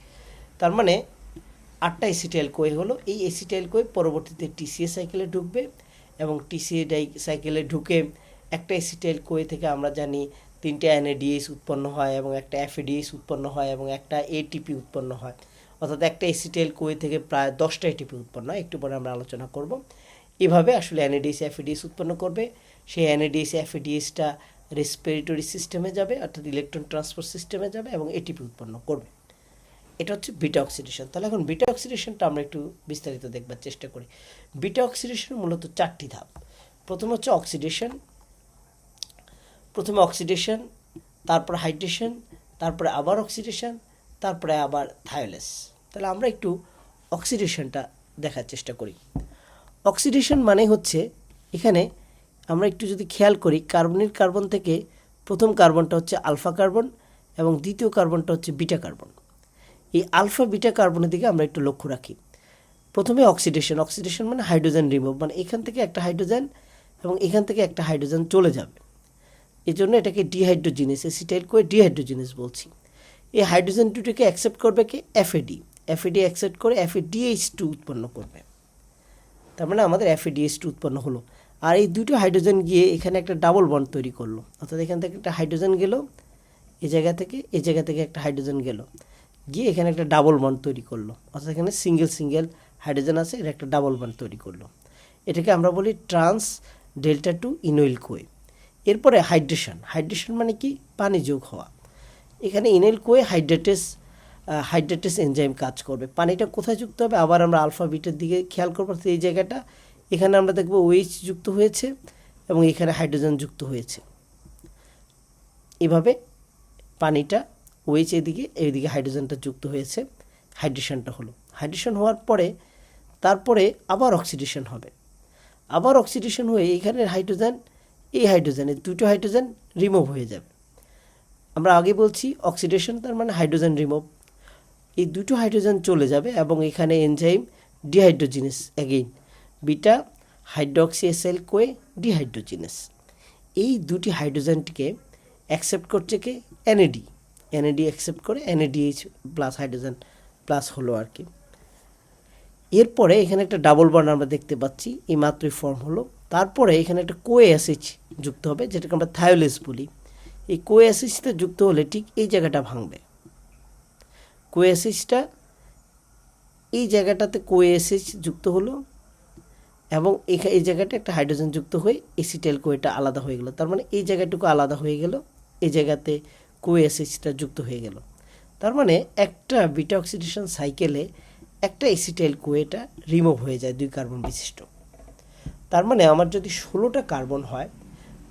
তার মানে 8টা অ্যাসিটাইল কোয়ে হলো। এই অ্যাসিটাইল কোয়ে পরবর্তীতে টিসিএ সাইকেলে ঢুকবে এবং টিসিএ সাইকেলে ঢুকে একটা অ্যাসিটাইল কোয়ে থেকে আমরা জানি 3টে এনএডিএইচ উৎপন্ন হয় এবং একটা এফএডিএইচ উৎপন্ন হয় এবং একটা এটিপি উৎপন্ন হয়। অর্থাৎ একটা অ্যাসিটাইল কোয়ে থেকে প্রায় 10টা এটিপি উৎপন্ন হয়। একটু পরে আমরা আলোচনা করব। এভাবে আসলে এনএডিএইচ এফএডিএইচ উৎপন্ন করবে। সেই এনএডিএইচ এফএডিএইচটা রেসপিরেটরি সিস্টেমে যাবে, অর্থাৎ ইলেকট্রন ট্রান্সপোর্ট সিস্টেমে যাবে এবং এটিপি উৎপন্ন করবে। এটা হচ্ছে বিটা অক্সিডেশন। তাহলে এখন বিটা অক্সিডেশনটা আমরা একটু বিস্তারিত দেখবার চেষ্টা করি। বিটা অক্সিডেশন মূলত 4টি ধাপ। প্রথম হচ্ছে অক্সিডেশন, প্রথমে অক্সিডেশন, তারপর হাইড্রেশন, তারপরে আবার অক্সিডেশন, তারপরে আবার থায়োলেস। তাহলে আমরা একটু অক্সিডেশনটা দেখার চেষ্টা করি। অক্সিডেশন মানে হচ্ছে, এখানে আমরা একটু যদি খেয়াল করি, কার্বন থেকে প্রথম কার্বনটা হচ্ছে আলফা কার্বন এবং দ্বিতীয় কার্বনটা হচ্ছে বিটা কার্বন। এই আলফা বিটা কার্বনের দিকে আমরা একটু লক্ষ্য রাখি। প্রথমে অক্সিডেশন মানে হাইড্রোজেন রিমুভ, মানে এখান থেকে একটা হাইড্রোজেন এবং এখান থেকে একটা হাইড্রোজেন চলে যাবে। এই জন্য এটাকে ডিহাইড্রোজিনেস, অ্যাসিটাইল কোয়ে ডিহাইড্রোজিনেস বলছি। এই হাইড্রোজেন দুটোকে অ্যাকসেপ্ট করবে কি? এফএডি অ্যাকসেপ্ট করে এফএডিএইচ2 উৎপন্ন করবে। তার মানে আমাদের এফএডিএইচ2 উৎপন্ন হলো। আর এই দুটো হাইড্রোজেন গিয়ে এখানে একটা ডাবল বন্ড তৈরি করলো, অর্থাৎ এখান থেকে একটা হাইড্রোজেন গেল, এই জায়গা থেকে একটা হাইড্রোজেন গেল, গিয়ে এখানে একটা ডাবল বন্ড তৈরি করলো, অর্থাৎ এখানে সিঙ্গেল হাইড্রোজেন আছে, এটা একটা ডাবল বন্ড তৈরি করলো। এটাকে আমরা বলি ট্রান্স ডেল্টা টু ইনোইল কোয়ে। এরপরে হাইড্রেশন মানে কি? পানি যোগ হওয়া। এখানে ইনোইল কোয়ে হাইড্রেটেস এনজাইম কাজ করবে। পানিটা কোথায় যুক্ত হবে? আবার আমরা আলফা বিটার দিকে খেয়াল করবো, এই জায়গাটা, এখানে আমরা দেখবো OH যুক্ত হয়েছে এবং এখানে হাইড্রোজেন যুক্ত হয়েছে। এভাবে পানিটা OH এইদিকে হাইড্রোজেনটা যুক্ত হয়েছে, হাইড্রেশনটা হলো। হাইড্রেশন হওয়ার পরে তারপরে আবার অক্সিডেশন হবে। আবার অক্সিডেশন হয়ে এইখানের হাইড্রোজেনের দুটো হাইড্রোজেন রিমুভ হয়ে যাবে। আমরা আগে বলছি অক্সিডেশন তার মানে হাইড্রোজেন রিমুভ। এই দুটো হাইড্রোজেন চলে যাবে এবং এখানে enzyme dehydrogenase, again beta হাইড্রোক্সিএসএল Koi dehydrogenase. এই দুটি হাইড্রোজেনটিকে অ্যাকসেপ্ট করছে কে? এনএডি অ্যাকসেপ্ট করে এনএডিএইচ প্লাস হাইড্রোজেন প্লাস হলো আর কি। এরপরে এখানে একটা ডাবল বন্ড আমরা দেখতে পাচ্ছি, এই মাত্রই ফর্ম হলো। তারপরে এখানে একটা কোএসএইচ যুক্ত হবে, যেটাকে আমরা থায়োলেস বলি। এই কোএসএইচটা যুক্ত হলে ঠিক এই জায়গাটা ভাঙবে। কোএসএইচটা এই জায়গাটাতে কোএসএইচ যুক্ত হলো এবং এই জায়গাটা একটা হাইড্রোজেন যুক্ত হয়ে এসিটাইল কোয়েটা আলাদা হয়ে গেল। তার মানে এই জায়গাটুকু আলাদা হয়ে গেল, এই জায়গাতে কোএসএইচটা যুক্ত হয়ে গেল। তার মানে একটা বিটা অক্সিডেশন সাইকেলে একটা এসিটাইল কোয়েটা রিমুভ হয়ে যায় 2 কার্বন বিশিষ্ট। তার মানে আমার যদি 16টা কার্বন হয়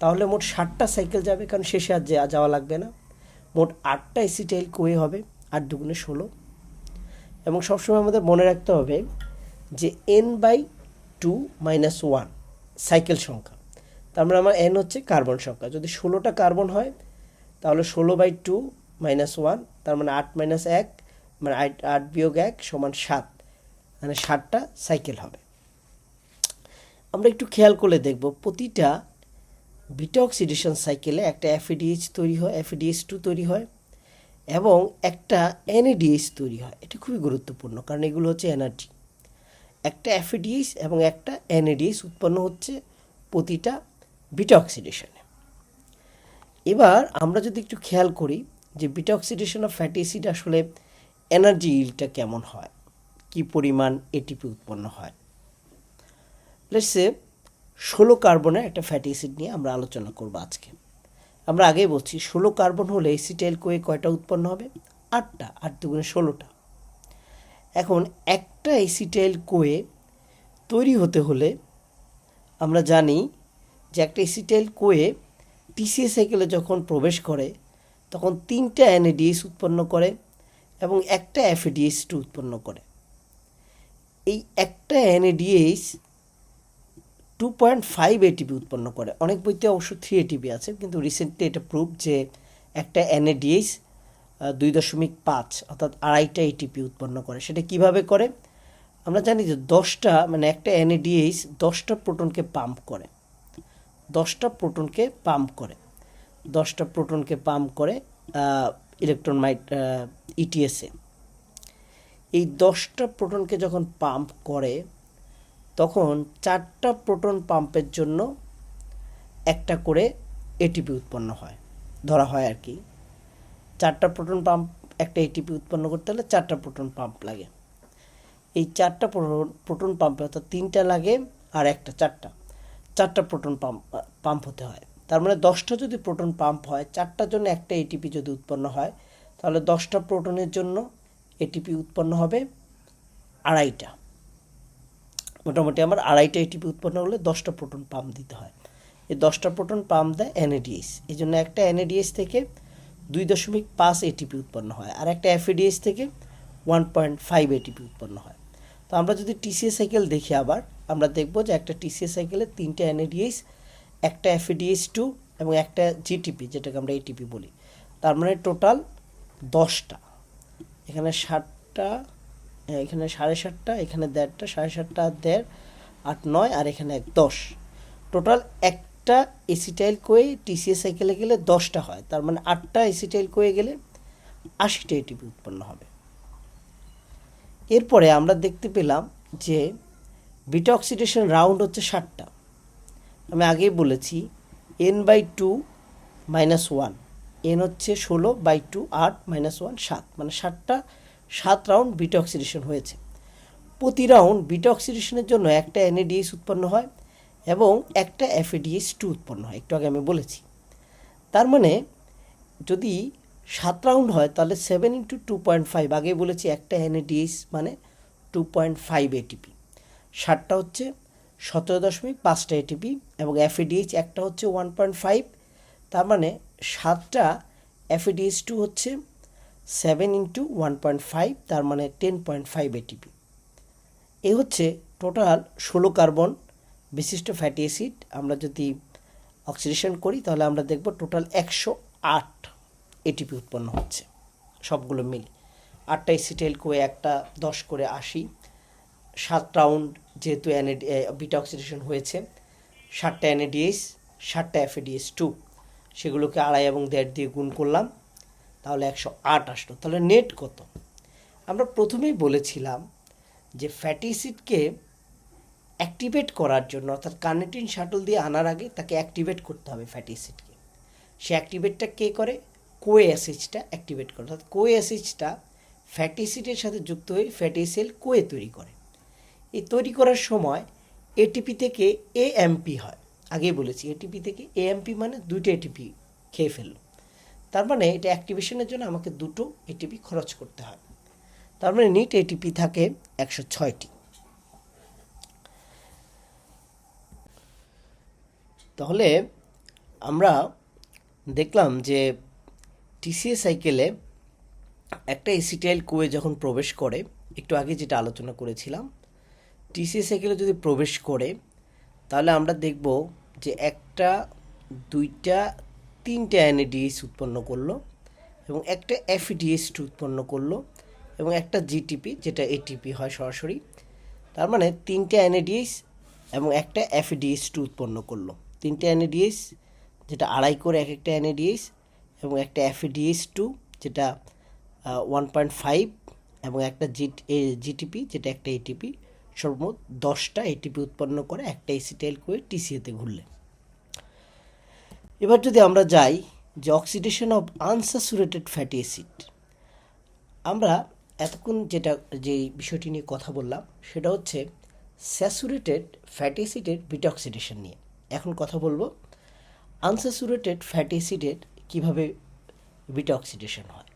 তাহলে মোট 60টা সাইকেল যাবে, কারণ শেষে আর যাওয়া লাগবে না। মোট 8টা এসিটাইল কোয়ে হবে, 8 দুগুণে 16। এবং সবসময় আমাদের মনে রাখতে হবে যে n/2 - 1 সাইকেল সংখ্যা। তার মানে আমার n হচ্ছে কার্বন সংখ্যা। যদি 16টা কার্বন হয় তাহলে 16/2 - 1, তার মানে 8 - 1 মানে 8 - 1 = 7, মানে 7টা সাইকেল হবে। আমরা একটু খেয়াল করলে দেখব প্রতিটা বিটা অক্সিডেশন সাইকেলে একটা FADH তৈরি হয়, FADH2 তৈরি হয় এবং একটা NADH তৈরি হয়। এটা খুবই গুরুত্বপূর্ণ, কারণ এগুলো হচ্ছে এনার্জি। একটা FADH এবং একটা NADH উৎপন্ন হচ্ছে প্রতিটা বিটা অক্সিডেশনে। এবার আমরা যদি একটু খেয়াল করি যে beta oxidation of fatty acid আসলে এনার্জি ইল্ডটা কেমন হয়, কি পরিমাণ এটিপি উৎপন্ন হয়। লেটস সে 16 কার্বনের একটা ফ্যাটি অ্যাসিড নিয়ে আমরা আলোচনা করব আজকে। আমরা আগেই বলছি 16 কার্বন হলে এসিটাইল কোয়ে কয়টা উৎপন্ন হবে? 8টা, 8 দুগুণে 16টা। এখন একটা এসিটাইল কোয়ে তৈরি হতে হলে আমরা জানি যে একটা এসিটাইল কোয়ে টিসিএ সাইকেলে যখন প্রবেশ করে তখন 3টা NADH উৎপন্ন করে এবং একটা FADH2 উৎপন্ন করে। এই একটা NADH 2.5 ATP উৎপন্ন করে। অনেক বইতে অবশ্য 3 ATP আছে, কিন্তু রিসেন্টলি এটা প্রুভ যে একটা NADH 2.5 অর্থাৎ 2.5টা ATP উৎপন্ন করে। সেটা কিভাবে করে? আমরা জানি যে 10টা মানে একটা NADH 10টা প্রোটনকে পাম্প করে, 10টা প্রোটনকে পাম্প করে, 10টা প্রোটনকে পাম্প করে ইলেকট্রন ইটিএসে। এই 10টা প্রোটনকে যখন পাম্প করে তখন 4টা প্রোটন পাম্পের জন্য একটা করে এটিপি উৎপন্ন হয়, ধরা হয় আর কি। 4টা প্রোটন পাম্প একটা এটিপি উৎপন্ন করতে হলে 4টা প্রোটন পাম্প লাগে। এই 4টা প্রোটন পাম্পে অর্থাৎ 3টা লাগে আর একটা 4টা প্রোটন পাম্প হতে হয়। তার মানে 10টা যদি প্রোটন পাম্প হয়, 4টার জন্য একটা এটিপি যদি উৎপন্ন হয়, তাহলে 10টা প্রোটনের জন্য এটিপি উৎপন্ন হবে 2.5টা। মোটামুটি আমার 2.5টা এটিপি উৎপন্ন হলে 10টা প্রোটন পাম্প দিতে হয়। এই 10টা প্রোটন পাম্প দেয় NADH। এই জন্য একটা NADH থেকে 2.5 এটিপি উৎপন্ন হয় আর একটা FADH থেকে 1.5 এটিপি উৎপন্ন হয়। তো আমরা যদি টিসিএ সাইকেল দেখি আবার আমরা দেখব যে একটা টিসিএ সাইকেলে 3টা NADH, একটা FADH2 এবং একটা জিটিপি, যেটাকে আমরা এটিপি বলি। তার মানে টোটাল 10টা। এখানে 7টা, এখানে 7.5টা, এখানে 1.5টা, 7.5টা 1.5, 8 9 আর এখানে 10। টোটাল একটা এসিটাইল কোয়ে টিসিএ সাইকেলে গেলে 10টা হয়। তার মানে 8টা এসিটাইল কোয়ে গেলে 80টা এটিপি উৎপন্ন হবে। এরপরে আমরা দেখতে পেলাম যে বিটা অক্সিডেশন রাউন্ড হচ্ছে 7টা। আমি আগেই বলেছি n/2 - 1, n হচ্ছে 16/2, 8 - 1 7, মানে 7 রাউন্ড বিটা অক্সিডেশন হয়েছে। প্রতি রাউন্ড বিটা অক্সিডেশনের জন্য একটা NADH উৎপন্ন হয় এবং একটা FADH2 উৎপন্ন হয়, একটু আগে আমি বলেছি। তার মানে যদি 7 রাউন্ড হয় তাহলে 7 × 2.5, আগেই বলেছি একটা NADH মানে 2.5 ATP। 7টা হচ্ছে 17.5টা ATP এবং FADH একটা হচ্ছে 1.5। তার মানে 7টা FADH2 হচ্ছে 7 × 1.5, তার মানে 10.5 ATP। এই হচ্ছে টোটাল 16 কার্বন বিশিষ্ট ফ্যাটি অ্যাসিড। আমরা যদি অক্সিডেশন করি তাহলে আমরা দেখব টোটাল 108 এটিপি উৎপন্ন হচ্ছে সবগুলো মিলে। 8টা এসিটাইল কোয়ে একটা 10 করে 80, 7 রাউন্ড যেহেতু বিটা অক্সিডেশন হয়েছে, 7টা NADH, 7টা FADH2, সেগুলোকে 2.5 এবং 1.5 দিয়ে গুণ করলাম, তাহলে 108 আসলো। তাহলে নেট কত? আমরা প্রথমেই বলেছিলাম যে ফ্যাটি অ্যাসিডকে অ্যাক্টিভেট করার জন্য অর্থাৎ কার্নেটিন শাটল দিয়ে আনার আগে তাকে অ্যাক্টিভেট করতে হবে ফ্যাটি অ্যাসিডকে। সে অ্যাক্টিভেটটা কে করে? কোয়ে অ্যাসিডটা অ্যাক্টিভেট করে। অর্থাৎ কোয়ে অ্যাসিডটা ফ্যাটি অ্যাসিডের সাথে যুক্ত হয়ে ফ্যাটি অ্যাসিড কোয়ে তৈরি করে। এই তৈরি করার সময় এটিপি থেকে AMP হয়। আগেই বলেছি এটিপি থেকে AMP মানে 2টা এটিপি খেয়ে ফেললো। তার মানে এটা অ্যাক্টিভেশনের জন্য আমাকে দুটো এটিপি খরচ করতে হয়। তার মানে নিট এটিপি থাকে 106টি। তাহলে আমরা দেখলাম যে টিসিএ সাইকেলে একটা এসিটাইল কোয়ে যখন প্রবেশ করে, একটু আগে যেটা আলোচনা করেছিলাম, টিসিএ সাইকেলে যদি প্রবেশ করে তাহলে আমরা দেখব যে একটা, দুইটা, তিনটা এনএডিএইচ উৎপন্ন করলো এবং একটা এফইডিএইচ2 উৎপন্ন করলো এবং একটা জিটিপি যেটা এটিপি হয় সরাসরি। তার মানে তিনটা এনএডিএইচ এবং একটা এফইডিএইচ2 উৎপন্ন করলো। তিনটা এনএডিএইচ যেটা আড়াই করে এক একটা এনএডিএইচ এবং একটা এফইডিএইচ2 যেটা 1.5 এবং একটা জিটিপি যেটা একটা এটিপি, সর্বমোট 10টা এটিপি উৎপন্ন করে একটা এসিটাইল কোয়ে টিসিএতে ঘুরলে। এবার যদি আমরা যাই যে oxidation of unsaturated fatty acid, আমরা এতক্ষণ যে বিষয়টি নিয়ে কথা বললাম সেটা হচ্ছে স্যাচুরেটেড ফ্যাটি অ্যাসিডের বিটা অক্সিডেশন নিয়ে। এখন কথা বলবো আনস্যাচুরেটেড ফ্যাটি অ্যাসিডের কীভাবে বিটা অক্সিডেশন হয়।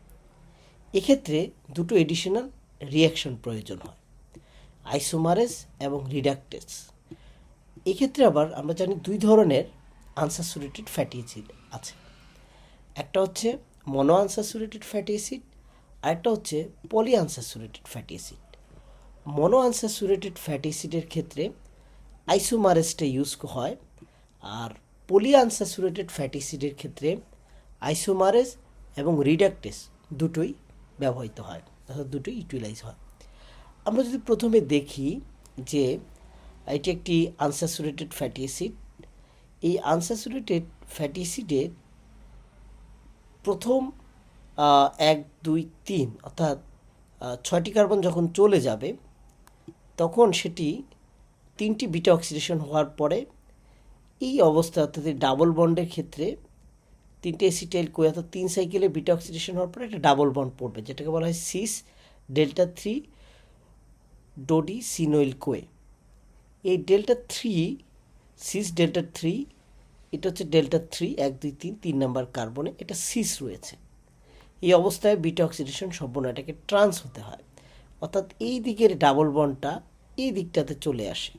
এক্ষেত্রে দুটো এডিশনাল রিয়াকশন প্রয়োজন হয়, আইসোমারেজ এবং রিডাকটেজ। এক্ষেত্রে আবার আমরা জানি দুই ধরনের আনস্যাচুরেটেড ফ্যাটি অ্যাসিড আছে, একটা হচ্ছে মনো আনস্যাচুরেটেড ফ্যাটি অ্যাসিড আর একটা হচ্ছে poly unsaturated fatty acid. Mono unsaturated fatty অ্যাসিডের ক্ষেত্রে আইসোমারেজটা ইউজ হয়, আর পলি আনস্যাচুরেটেড ফ্যাটি অ্যাসিডের ক্ষেত্রে আইসোমারেজ এবং রিডাকটেজ দুটোই ব্যবহৃত হয়, অর্থাৎ দুটোই ইউটিলাইজ হয়। আমরা যদি প্রথমে দেখি যে এটি একটি আনস্যাচুরেটেড ফ্যাটি অ্যাসিড, এই আনস্যাচুরেটেড ফ্যাটি অ্যাসিডের প্রথম 1, 2, 3 অর্থাৎ 6টি কার্বন যখন চলে যাবে তখন সেটি 3টি বিটা অক্সিডেশন হওয়ার পরে এই অবস্থা অর্থাৎ ডাবল বন্ডের ক্ষেত্রে 3টে এসিটাইল কোয়ে অর্থাৎ 3 সাইকেলে বিটা অক্সিডেশন হওয়ার পরে একটা ডাবল বন্ড পড়বে, যেটাকে বলা হয় সিস ডেল্টা 3 ডোডি সিনোইল কোয়ে। এই ডেল্টা 3 সিস ডেল্টা 3 এটা হচ্ছে ডেল্টা 3 1, 2, 3 নাম্বার কার্বনে এটা সিস রয়েছে। এই অবস্থায় বিটা অক্সিডেশন সম্পূর্ণ এটাকে ট্রান্স হতে হয়, অর্থাৎ এই দিকের ডাবল বন্ডটা এই দিকটাতে চলে আসে,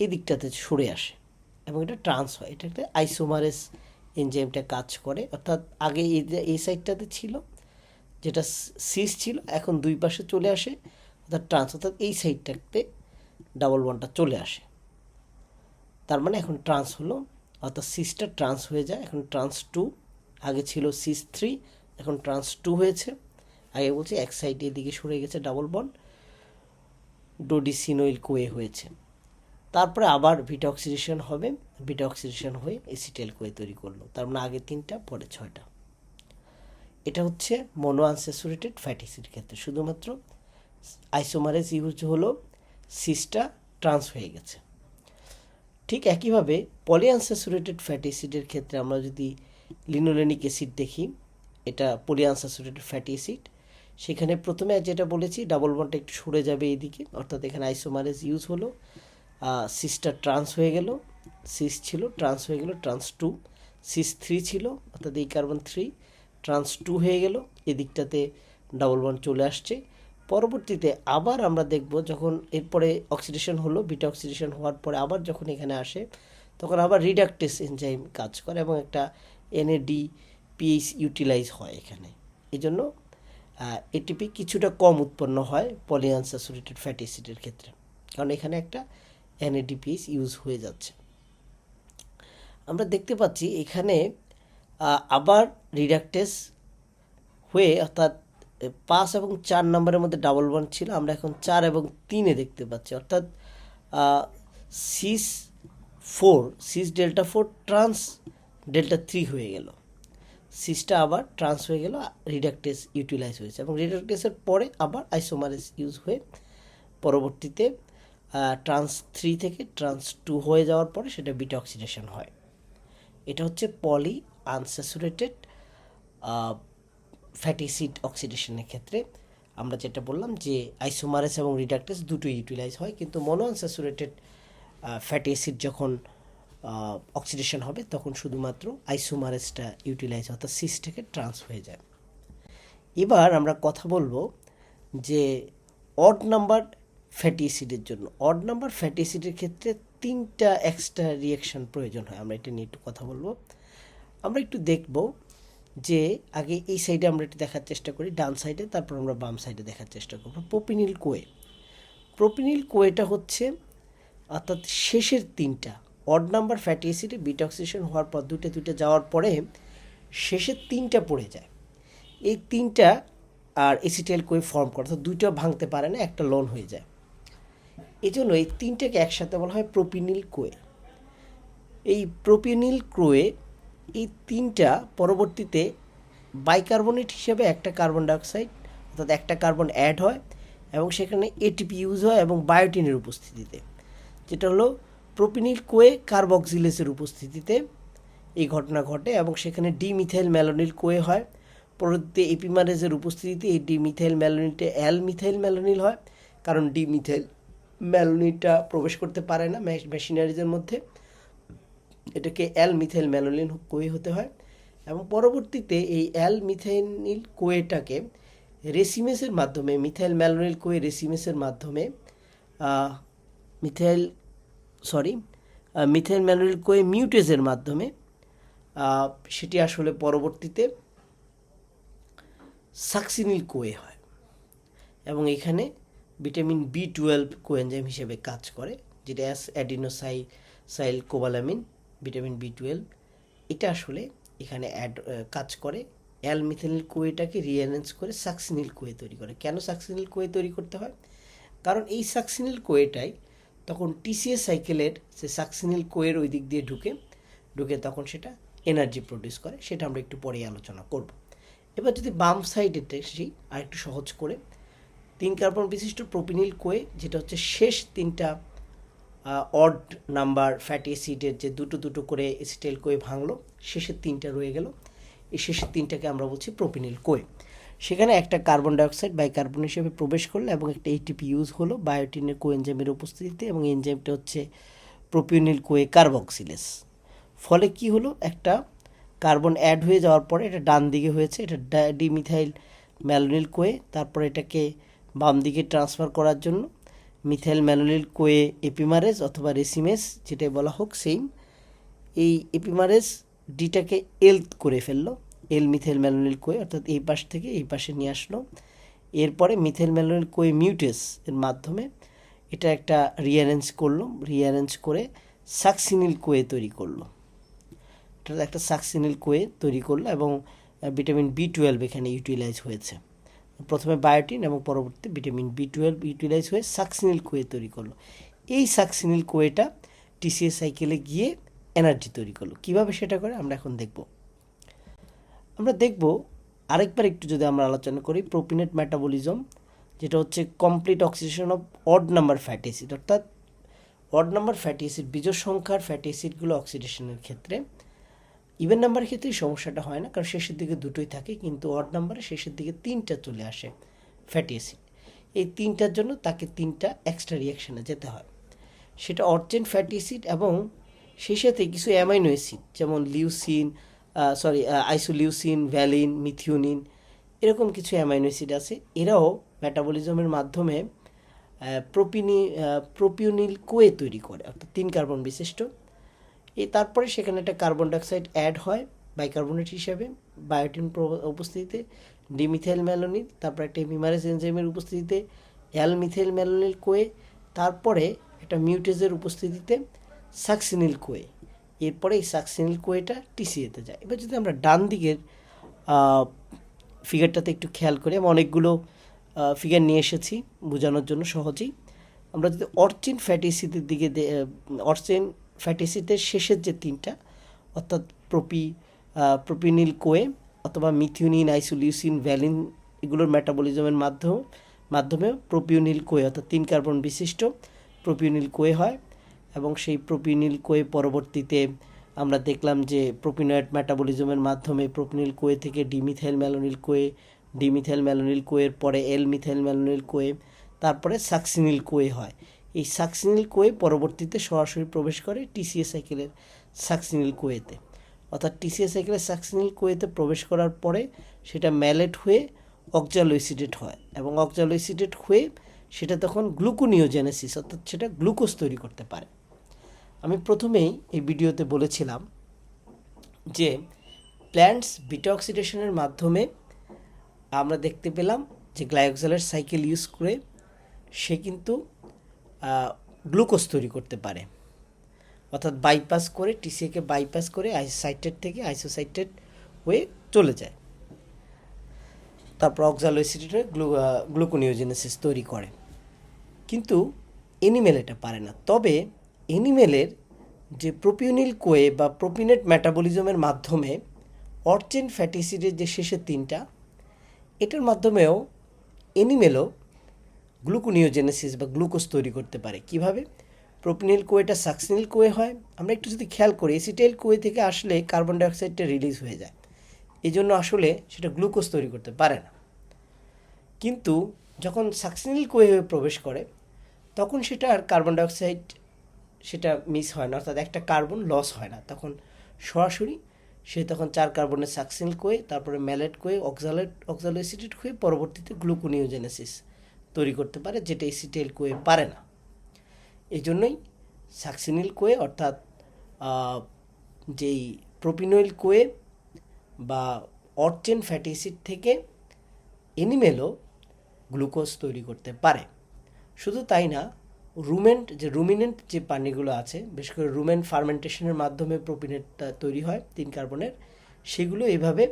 এই দিকটাতে সরে আসে এবং এটা ট্রান্স হয়। এটা একটা আইসোমারেজ এনজাইমটা কাজ করে, অর্থাৎ আগে এই সাইডটাতে ছিল যেটা সিস ছিল, এখন দুই পাশে চলে আসে অর্থাৎ ট্রান্স, অর্থাৎ এই সাইডটাতে ডাবল বন্ডটা চলে আসে। তার মানে এখন ট্রান্স হলো, অর্থাৎ সিসটা ট্রান্স হয়ে যায়, এখন ট্রান্স 2, আগে ছিল সিস 3 এখন ট্রান্স 2 হয়েছে। আগে বলছি এক সাইডে এদিকে সরে গেছে ডাবল বন্ড, ডোডিসিনোইল কোয়ে হয়েছে। তারপরে আবার বিটা অক্সিডেশন হবে, বিটা অক্সিডেশন হয়ে এসিটাইল কোয়ে তৈরি করলো। তার মানে আগে 3টা পরে 6টা। এটা হচ্ছে মনো আনস্যাচুরেটেড ফ্যাটি অ্যাসিড ক্ষেত্রে শুধুমাত্র আইসোমারেজ ইউজ হলো, সিসটা ট্রান্স হয়ে গেছে। ঠিক একইভাবে পলি আনস্যাচুরেটেড ফ্যাটি অ্যাসিডের ক্ষেত্রে আমরা যদি লিনোলেনিক অ্যাসিড দেখি, এটা পলি আনস্যাচুরেটেড ফ্যাটি অ্যাসিড। সেখানে প্রথমে যেটা বলেছি ডাবল বন্ডটা একটু সরে যাবে এইদিকে, অর্থাৎ এখানে আইসোমারেজ ইউজ হলো, সিসটা ট্রান্স হয়ে গেল, সিস ছিল ট্রান্স হয়ে গেল ট্রান্স 2, সিস 3 ছিল অর্থাৎ এই কার্বন 3 ট্রান্স 2 হয়ে গেল, এদিকটাতে ডাবল বন্ড চলে আসছে। পরবর্তীতে আবার আমরা দেখব যখন এরপরে অক্সিডেশন হলো, বিটা অক্সিডেশন হওয়ার পরে আবার যখন এখানে আসে তখন আবার রিডাকটেস এনজাইম কাজ করে এবং একটা NADPH ইউটিলাইজ হয় এখানে। এই জন্য এটিপি কিছুটা কম উৎপন্ন হয় পলি আনস্যাচুরেটেড ফ্যাটি অ্যাসিডের ক্ষেত্রে, কারণ এখানে একটা NADPH ইউজ হয়ে যাচ্ছে। আমরা দেখতে পাচ্ছি এখানে আবার রিডাকটেস হয়ে, অর্থাৎ 5 এবং 4 নম্বরের মধ্যে ডাবল বন্ড ছিল, আমরা এখন 4 এবং 3-এ দেখতে পাচ্ছি, অর্থাৎ cis 4 cis delta 4 trans delta 3 হয়ে গেল, সিসটা আবার ট্রান্স হয়ে গেল, রিডাকটেস ইউটিলাইজ হয়েছে এবং রিডাকটেসের পরে আবার আইসোমারেজ ইউজ হয়ে পরবর্তীতে ট্রান্স 3 থেকে ট্রান্স 2 হয়ে যাওয়ার পরে সেটা বিটা অক্সিডেশন হয়। এটা হচ্ছে পলি আনস্যাচুরেটেড ফ্যাটি অ্যাসিড অক্সিডেশনের ক্ষেত্রে আমরা যেটা বললাম যে আইসোমারেজ এবং রিডাকটেস দুটোই ইউটিলাইজ হয়, কিন্তু মনো আনস্যাচুরেটেড ফ্যাটি অ্যাসিড যখন অক্সিডেশন হবে, তখন শুধুমাত্র আইসোমারেজটা ইউটিলাইজ অর্থাৎ সিস থেকে ট্রান্স হয়ে যায়। এবার আমরা কথা বলবো যে অড নাম্বার ফ্যাটি অ্যাসিডের জন্য। অড নাম্বার ফ্যাটি অ্যাসিডের ক্ষেত্রে 3টা এক্সট্রা রিয়াকশান প্রয়োজন হয়। আমরা এটা নিয়ে একটু কথা বলবো। আমরা একটু দেখব যে আগে এই সাইডে আমরা একটু দেখার চেষ্টা করি, ডান সাইডে, তারপর আমরা বাম সাইডে দেখার চেষ্টা করব। প্রোপিনিল কোয়ে। প্রোপিনিল কোয়েটা হচ্ছে অর্থাৎ শেষের 3টা অড নাম্বার ফ্যাটি অ্যাসিডে বিটা অক্সিডেশন হওয়ার পর দুটো যাওয়ার পরে শেষের 3টা পড়ে যায়। এই 3টা আর এসিটাইল কোয়ে ফর্ম করে, অর্থাৎ 2টা ভাঙতে পারে না, একটা লোন হয়ে যায়। এই জন্য এই 3টাকে একসাথে বলা হয় প্রোপিনিল কোয়ে। এই প্রোপিনিল কোয়ে এই 3টা পরবর্তীতে বাইকার্বনেট হিসেবে একটা কার্বন ডাইঅক্সাইড অর্থাৎ একটা কার্বন অ্যাড হয় এবং সেখানে এটিপি ইউজ হয় এবং বায়োটিনের উপস্থিতিতে, যেটা হলো প্রোপিনিল কোয়ে কার্বক্সিলেসের উপস্থিতিতে এই ঘটনা ঘটে এবং সেখানে ডিমিথাইল ম্যালোনিল কোয়ে হয়। পরবর্তীতে এপিমারেজের উপস্থিতিতে এই ডিমিথাইল ম্যালোনিলটা অ্যাল মিথাইল ম্যালোনিল হয়, কারণ ডিমিথাইল ম্যালোনিলটা প্রবেশ করতে পারে না মেশিনারিজের মধ্যে, এটাকে অ্যাল মিথাইল ম্যালোনিল কোয়ে হতে হয়। এবং পরবর্তীতে এই অ্যাল মিথাইল কোয়েটাকে রেসিমেসের মাধ্যমে, মিথাইল ম্যালোনিল কোয়ে রেসিমেসের মাধ্যমে মিথাইল ম্যালোনিল কোয়ে মিউটেজের মাধ্যমে সেটি আসলে পরবর্তীতে সাকসিনিল কোয়ে হয় এবং এখানে ভিটামিন B12 কোএনজাইম হিসেবে কাজ করে, যেটা অ্যাডিনোসাইল কোবালামিন ভিটামিন B12, এটা আসলে এখানে কাজ করে অ্যাল মিথাইল কোয়েটাকে রিঅ্যারেঞ্জ করে সাকসিনিল কোয়ে তৈরি করে। কেন সাকসিনিল কোয়ে তৈরি করতে হয়? কারণ এই সাকসিনিল কোয়েটাই তখন টিসিএস সাইকেলের সে সাকসিনিল কোয়ের ওই দিক দিয়ে ঢুকে তখন সেটা এনার্জি প্রডিউস করে, সেটা আমরা একটু পরেই আলোচনা করব। এবার যদি বাম সাইডে দেখি আর একটু সহজ করে, 3 কার্বন বিশিষ্ট প্রোপিনিল কোয়ে, যেটা হচ্ছে শেষ 3টা অড নাম্বার ফ্যাটি অ্যাসিডের যে দুটো করে এসিটাইল কোয়ে ভাঙলো, শেষের 3টা রয়ে গেল, এই শেষের 3টাকে আমরা বলছি প্রোপিনিল কোয়ে। সেখানে একটা কার্বন ডাইঅক্সাইড বাইকার্বন হিসেবে প্রবেশ করলো এবং একটা এটিপি ইউজ হলো বায়োটিনের কোএনজাইমের উপস্থিতিতে, এবং এনজাইমটা হচ্ছে প্রোপিনিল কোয়ে কার্বক্সিলেস। ফলে কি হলো, একটা কার্বন অ্যাড হয়ে যাওয়ার পরে এটা ডান দিকে হয়েছে, এটা ডিমিথাইল ম্যালোনিল কোয়ে, তারপর এটাকে বাম দিকে ট্রান্সফার করার জন্য মিথাইল ম্যালোনিল কোয়ে এপিমারেজ অথবা রেসিমেস যেটাই বলা হোক সেম, এই এপিমারেজ ডিটাকে এল করে ফেললো, এল মিথাইল ম্যালোনিল কোয়ে, অর্থাৎ এই পাশ থেকে এই পাশে নিয়ে আসলো। এরপরে মিথাইল ম্যালোনিল কোয়ে মিউটেস এর মাধ্যমে এটা একটা রিঅ্যারেঞ্জ করে সাকসিনিল কোয়ে তৈরি করলো, এটা একটা সাকসিনিল কোয়ে তৈরি করলো এবং ভিটামিন B12 এখানে ইউটিলাইজ হয়েছে। প্রথমে বায়োটিন এবং পরবর্তী ভিটামিন B12 ইউটিলাইজ হয়ে সাকসিনিল কোয়ে তৈরি করলো। এই সাকসিনিল কোয়েটা টিসিএস সাইকেলে গিয়ে এনার্জি তৈরি করলো। কীভাবে সেটা করে আমরা এখন আমরা দেখব আরেকবার একটু যদি আমরা আলোচনা করি প্রোপিনেট মেটাবলিজম, যেটা হচ্ছে complete oxidation of odd number fatty acid, অর্থাৎ অড নাম্বার ফ্যাটি অ্যাসিড বিজোড় সংখ্যার ফ্যাটি অ্যাসিডগুলো অক্সিডেশনের ক্ষেত্রে, ইভেন নাম্বারের ক্ষেত্রে সমস্যাটা হয় না, কারণ শেষের দিকে দুটোই থাকে, কিন্তু অড নাম্বারে শেষের দিকে 3টা চলে আসে ফ্যাটি অ্যাসিড। এই 3টার জন্য তাকে 3টা এক্সট্রা রিয়াকশানে যেতে হয়, সেটা অরচেন ফ্যাটি অ্যাসিড এবং সেই সাথে কিছু অ্যামাইনো অ্যাসিড যেমন আইসোলিউসিন, ভ্যালিন, মিথিওনিন, এরকম কিছু অ্যামাইনো অ্যাসিড আছে। এরাও মেটাবলিজমের মাধ্যমে প্রোপিওনিল কোয়ে তৈরি করে, অর্থাৎ 3 কার্বন বিশিষ্ট। তারপরে সেখানে একটা কার্বন ডাইঅক্সাইড অ্যাড হয় বাইকার্বনেট হিসাবে বায়োটিন উপস্থিতিতে, ডিমিথাইল ম্যালোনিল, তারপর একটা এপিমারেজ এনজাইমের উপস্থিতিতে অ্যাল মিথাইল ম্যালোনিল কোয়ে, তারপরে একটা মিউটেজের উপস্থিতিতে সাকসিনিল কোয়ে, এরপরে এই সাকসিনিল কোয়েটা টিসিএতে যায়। এবার যদি আমরা ডান দিকের ফিগারটাতে একটু খেয়াল করি, আমি অনেকগুলো ফিগার নিয়ে এসেছি বোঝানোর জন্য সহজেই। আমরা যদি অরচিন ফ্যাটি অ্যাসিডের দিকে অরচিন ফ্যাটি অ্যাসিডের শেষের যে 3টা অর্থাৎ প্রোপিনিল কোয়ে অথবা মিথিওনিন, আইসোলিউসিন, ভ্যালিন, এগুলোর মেটাবলিজমের মাধ্যমে প্রোপিওনিল কোয়ে অর্থাৎ 3 কার্বন বিশিষ্ট প্রোপিওনিল কোয়ে হয় এবং সেই প্রোপিওনিল কোয়ে পরবর্তীতে আমরা দেখলাম যে প্রোপিনয়েড মেটাবলিজমের মাধ্যমে প্রোপিনিল কোয়ে থেকে ডিমিথাইল ম্যালোনিল কোয়ের পরে এল মিথাইল ম্যালোনিল কোয়ে, তারপরে সাকসিনিল কোয়ে হয়। এই সাকসিনিল কোয়ে পরবর্তীতে সরাসরি প্রবেশ করে টিসিএস সাইকেলের সাকসিনিল কোয়েতে, অর্থাৎ টিসিএ সাইকেলে সাকসিনিল কোয়েতে প্রবেশ করার পরে সেটা ম্যালেট হয়ে অক্সালোএসিডেট হয়, এবং অক্সালোএসিডেট হয়ে সেটা তখন গ্লুকোনিওজেনেসিস অর্থাৎ সেটা গ্লুকোজ তৈরি করতে পারে। আমি প্রথমেই এই ভিডিওতে বলেছিলাম যে প্ল্যান্টস বিটা অক্সিডেশনের মাধ্যমে আমরা দেখতে পেলাম যে গ্লাইকোজেলের সাইকেল ইউজ করে সে কিন্তু গ্লুকোজ তৈরি করতে পারে, অর্থাৎ বাইপাস করে টিসিএকে বাইপাস করে আইসোসাইটেট থেকে আইসোসাইটেট হয়ে চলে যায়, তারপর অক্সালোএসিডেট হয়ে গ্লুকোনিওজেনেসিস তৈরি করে। কিন্তু এনিমেল এটা পারে না। তবে এনিমেলের যে প্রোপিওনিল কোয়ে বা প্রোপিনেট মেটাবলিজমের মাধ্যমে অরচেন ফ্যাটি অ্যাসিডের যে শেষের তিনটা, এটার মাধ্যমেও এনিমেলও গ্লুকোনিওজেনেসিস বা গ্লুকোজ তৈরি করতে পারে। কিভাবে? প্রোপিনিল কোয়েটা সাকসিনিল কোয়ে হয়। আমরা একটু যদি খেয়াল করি, এসিটাইল কোয়ে থেকে আসলে কার্বন ডাইঅক্সাইডটা রিলিজ হয়ে যায়, এই জন্য আসলে সেটা গ্লুকোজ তৈরি করতে পারে না। কিন্তু যখন সাকসিনিল কোয়ে হয়ে প্রবেশ করে তখন সেটা আর কার্বন ডাইঅক্সাইড সেটা মিস হয় না, অর্থাৎ একটা কার্বন লস হয় না, তখন সরাসরি সে তখন 4 কার্বনের সাকসিনিল কোয়ে, তারপরে ম্যালেট কোয়ে, অক্সালোএসিডেট হয়ে পরবর্তীতে গ্লুকোনিওজেনেসিস তৈরি করতে পারে, যেটা এসিটাইল কোয়ে পারে না। এই জন্যই সাকসিনিল কোয়ে অর্থাৎ যেই প্রোপিনোইল কোয়ে বা অরচেন ফ্যাটি অ্যাসিড থেকে এনিমেলও গ্লুকোজ তৈরি করতে পারে। শুধু তাই না, রুমিনেন্ট যে প্রাণীগুলো আছে, বিশেষ করে রুমেন্ট ফার্মেন্টেশনের মাধ্যমে প্রোপিনেটটা তৈরি হয় 3 কার্বনের, সেগুলো এইভাবে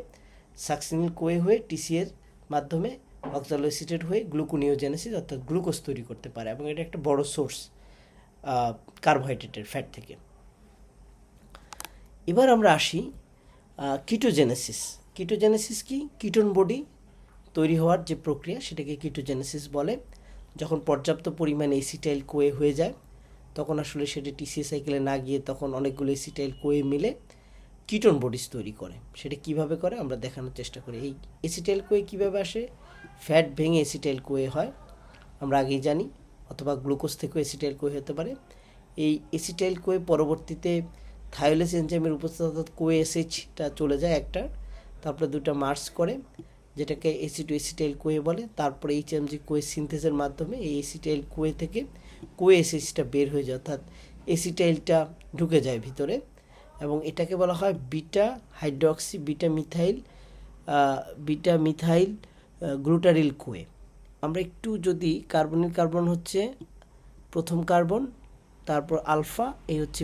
সাকসিনিল কোয়ে হয়ে টিসিএর মাধ্যমে অক্সালোএসিডেট হয়ে গ্লুকোনিওজেনেসিস অর্থাৎ গ্লুকোজ তৈরি করতে পারে, এবং এটা একটা বড় সোর্স কার্বোহাইড্রেটের ফ্যাট থেকে। এবার আমরা আসি কিটোজেনেসিস। কিটোজেনেসিস কি? কিটোন বডি তৈরি হওয়ার যে প্রক্রিয়া, সেটাকে কিটোজেনেসিস বলে। যখন পর্যাপ্ত পরিমাণে এসিটাইল কোয়ে হয়ে যায় তখন আসলে সেটা টিসিএ সাইকেলে না গিয়ে তখন অনেকগুলো এসিটাইল কোয়ে মিলে কিটোন বডিজ তৈরি করে। সেটা কিভাবে করে আমরা দেখানোর চেষ্টা করি। এই এসিটাইল কোয়ে কিভাবে আসে? ফ্যাট ভেঙে এসিটাইল কোয়ে হয়, আমরা আগেই জানি, অথবা গ্লুকোজ থেকেও এসিটাইল কোয়ে হতে পারে। এই এসিটাইল কোয়ে পরবর্তীতে থায়োলেস এনজাইমের উপস্থিত অর্থাৎ কোয়ে এসএইচটা চলে যায় একটা, তারপরে দুটো মার্চ করে যেটাকে এসি টু এসিটাইল কোয়ে বলে। তারপরে এইচএমজি কোয়ে সিনথেসের মাধ্যমে এই এসিটাইল কোয়ে থেকে কোয়ে এসএইচটা বের হয়ে যায়, অর্থাৎ এসিটাইলটা ঢুকে যায় ভিতরে, এবং এটাকে বলা হয় beta hydroxy beta methyl গ্লুটারিল Koi. আমরা একটু যদি কার্বন হচ্ছে প্রথম কার্বন, তারপর আলফা, এই হচ্ছে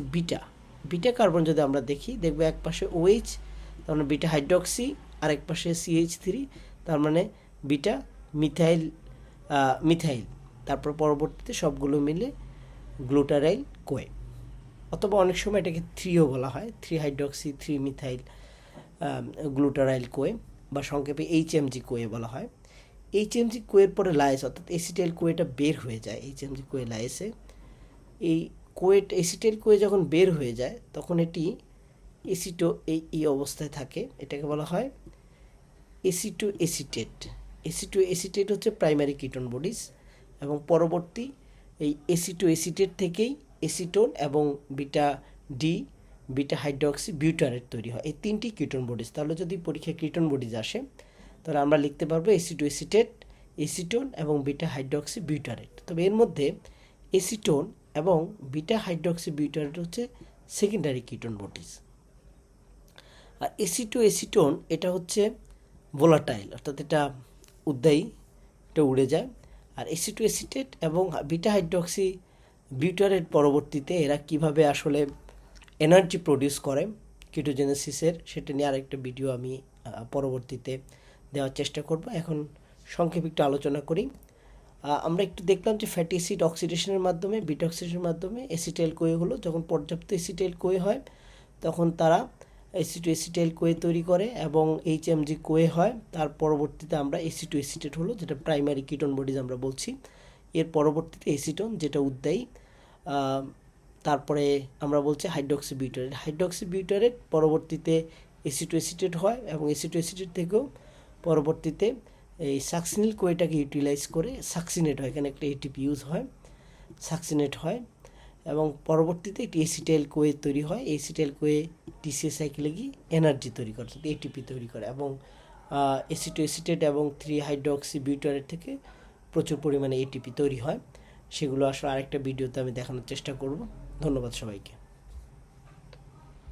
বিটা কার্বন যদি আমরা দেখবো এক পাশে OH, তার মানে বিটা হাইড্রক্সি, আর এক পাশে CH3, তার মানে বিটা মিথাইল, তারপর পরবর্তীতে সবগুলো মিলে গ্লুটারাইল কোয়ে, অথবা অনেক সময় এটাকে 3ও বলা হয়, 3 হাইড্রক্সি 3 মিথাইল গ্লুটারাইল কোয়ে, বা সংক্ষেপে HMG কোয়ে বলা হয়। HMG কোয়ের পরে লাইস অর্থাৎ এসিটাইল কোয়েটা বের হয়ে যায় HMG কোয়ে লাইসে। এই এসিটাইল কোয়ে যখন বের হয়ে যায় তখন এটি এই অবস্থায় থাকে, এটাকে বলা হয় এসিটো এসিটেট হচ্ছে প্রাইমারি কিটোন বডিজ, এবং পরবর্তী এই এসিটো এসিটেট থেকেই এসিটোন এবং বিটা হাইড্রক্সি বিউটারেট তৈরি হয়, এই 3টি কিটোন বডিজ। তাহলে যদি পরীক্ষায় কিটোন বডিজ আসে তাহলে আমরা লিখতে পারবো এসিটো এসিটেট, এসিটোন এবং বিটা হাইড্রক্সি বিউটারেট। তবে এর মধ্যে এসিটোন এবং বিটা হাইড্রক্সি বিউটারেট হচ্ছে সেকেন্ডারি কিটোন বডিজ। আর এসিটোন এটা হচ্ছে ভোলাটাইল, অর্থাৎ এটা উদ্দায়ী, এটা উড়ে যায়। আর এসিটো এসিটেট এবং বিটা হাইড্রক্সি বিউটারেট পরবর্তীতে এরা কিভাবে আসলে এনার্জি প্রডিউস করে কিটোজেনেসিসের, সেটা নিয়ে আরেকটা ভিডিও আমি পরবর্তীতে দেওয়ার চেষ্টা করব। এখন সংক্ষেপে একটু আলোচনা করি। আমরা একটু দেখলাম যে ফ্যাটি অ্যাসিড অক্সিডেশনের মাধ্যমে, বিটা অক্সিডেশনের মাধ্যমে এসিটাইল কোয়ে হলো, যখন পর্যাপ্ত এসিটাইল কোয়ে হয় তখন তারা এসিটো এসিটাইল কোয়ে তৈরি করে এবং HMG কোয়ে হয়। তার পরবর্তীতে আমরা এসিটো এসিটেট হলো, যেটা প্রাইমারি কিটোন বডিজ আমরা বলছি। এর পরবর্তীতে এসিটোন, যেটা উদ্দায়ী। তারপরে আমরা বলছি হাইড্রক্সি বিউটারেট পরবর্তীতে এসিটো এসিটেট হয়, এবং এসিটো এসিটেট থেকেও পরবর্তীতে এই সাকসিনিল কোয়েটাকে ইউটিলাইজ করে সাকসিনেট হয়, এখানে একটা ATP ইউজ হয়, সাকসিনেট হয়, এবং পরবর্তীতে একটি এসিটাইল কোয়ে তৈরি হয়। এসিটাইল কোয়ে টিসিএ সাইকেলে গিয়ে এনার্জি তৈরি করে, এটিপি তৈরি করে, এবং এসিটোএসিটেট এবং 3 হাইড্রোক্সি বিউটারেট থেকে প্রচুর পরিমাণে এটিপি তৈরি হয়। সেগুলো আসলে আরেকটা ভিডিওতে আমি দেখানোর চেষ্টা করব। ধন্যবাদ সবাইকে।